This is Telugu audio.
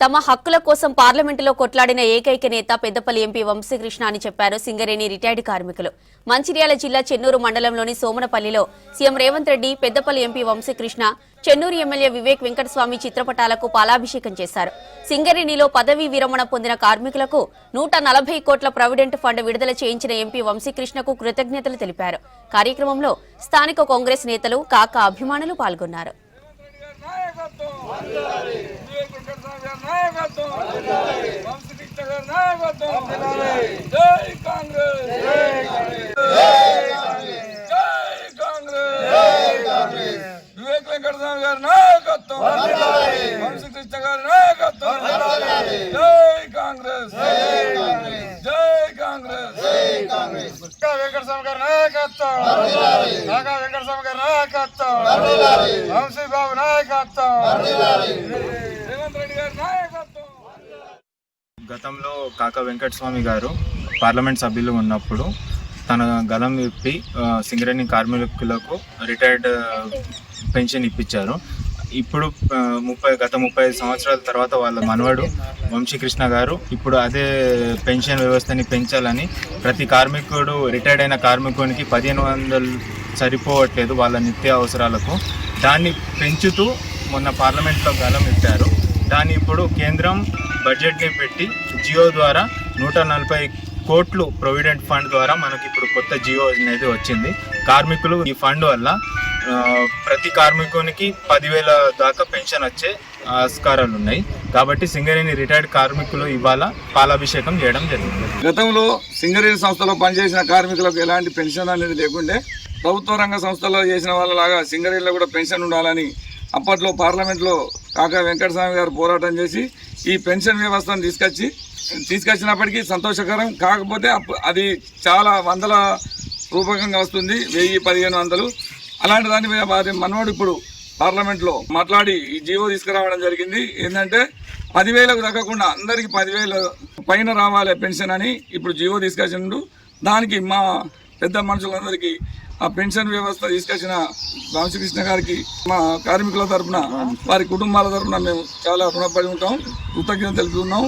తమ హక్కుల కోసం పార్లమెంటులో కొట్లాడిన ఏకైక నేత పెద్దపల్లి ఎంపీ వంశీకృష్ణ అని చెప్పారు సింగరేణి రిటైర్డ్ కార్మికులు. మంచిర్యాల జిల్లా చెన్నూరు మండలంలోని సోమనపల్లిలో CM Revanth Reddy, Peddapalli MP Vamsi Krishna, Chennur MLA Vivek Venkataswamy చిత్రపటాలకు పాలాభిషేకం చేశారు. సింగరేణిలో పదవీ విరమణ పొందిన కార్మికులకు 140 కోట్ల ప్రావిడెంట్ ఫండ్ విడుదల చేయించిన ఎంపీ వంశీకృష్ణకు కృతజ్ఞతలు తెలిపారు. కార్యక్రమంలో స్థానిక కాంగ్రెస్ నేతలు, కాకా అభిమానులు పాల్గొన్నారు. వివేక్ వెంకటస్వామి గారి నాయకత్వం, వంశీకృష్ణ గారి నాయకత్వం. జై కాంగ్రెస్, జై కాంగ్రెస్, వెంకటస్వామి గారి నాయకత్వం, వెంకటస్వామి గారి నాయకత్వం, వంశీబాబు నాయకత్వం, రేవంత్ రెడ్డి గారి నాయకత్వం. గతంలో కాకా వెంకటస్వామి గారు పార్లమెంట్ సభ్యులు ఉన్నప్పుడు తన గలం విప్పి సింగరేణి కార్మికులకు రిటైర్డ్ పెన్షన్ ఇప్పించారు. ఇప్పుడు గత 35 సంవత్సరాల తర్వాత వాళ్ళ మనవడు వంశీకృష్ణ గారు ఇప్పుడు అదే పెన్షన్ వ్యవస్థని పెంచాలని, ప్రతి కార్మికుడు రిటైర్డ్ అయిన కార్మికునికి 1500 సరిపోవట్లేదు వాళ్ళ నిత్య అవసరాలకు. దాన్ని పెంచుతూ మొన్న పార్లమెంట్లో గలం ఇప్పారు. దాన్ని ఇప్పుడు కేంద్రం బడ్జెట్ని పెట్టి జియో ద్వారా 140 కోట్లు ప్రొవిడెంట్ ఫండ్ ద్వారా మనకి ఇప్పుడు కొత్త జియో అనేది వచ్చింది. కార్మికులు ఈ ఫండ్ వల్ల ప్రతి కార్మికునికి 10,000 దాకా పెన్షన్ వచ్చే ఆస్కారాలు ఉన్నాయి. కాబట్టి సింగరేణి రిటైర్డ్ కార్మికులు ఇవాళ పాలాభిషేకం చేయడం జరిగింది. గతంలో సింగరేణి సంస్థలో పనిచేసిన కార్మికులకు ఎలాంటి పెన్షన్ అనేది లేకుండే, ప్రభుత్వ రంగ సంస్థలో చేసిన వాళ్ళలాగా సింగరేణిలో కూడా పెన్షన్ ఉండాలని అప్పట్లో పార్లమెంట్లో కాకా వెంకటస్వామి గారు పోరాటం చేసి ఈ పెన్షన్ వ్యవస్థను తీసుకొచ్చినప్పటికీ సంతోషకరం. కాకపోతే అది చాలా వందల రూపకంగా వస్తుంది, 1000-1500. అలాంటి దాన్ని వారి మనవాడు ఇప్పుడు పార్లమెంట్లో మాట్లాడి ఈ జీవో తీసుకురావడం జరిగింది. ఏంటంటే 10,000కు తగ్గకుండా అందరికీ 10,000 పైన రావాలి పెన్షన్ అని ఇప్పుడు జీవో తీసుకొచ్చిండు. దానికి మా పెద్ద మనుషులందరికీ ఆ పెన్షన్ వ్యవస్థ తీసుకొచ్చిన వంశీకృష్ణ గారికి మా కార్మికుల తరఫున, వారి కుటుంబాల తరఫున మేము చాలా రుణపడి ఉంటాం, కృతజ్ఞతలు తెలుపుతున్నాం.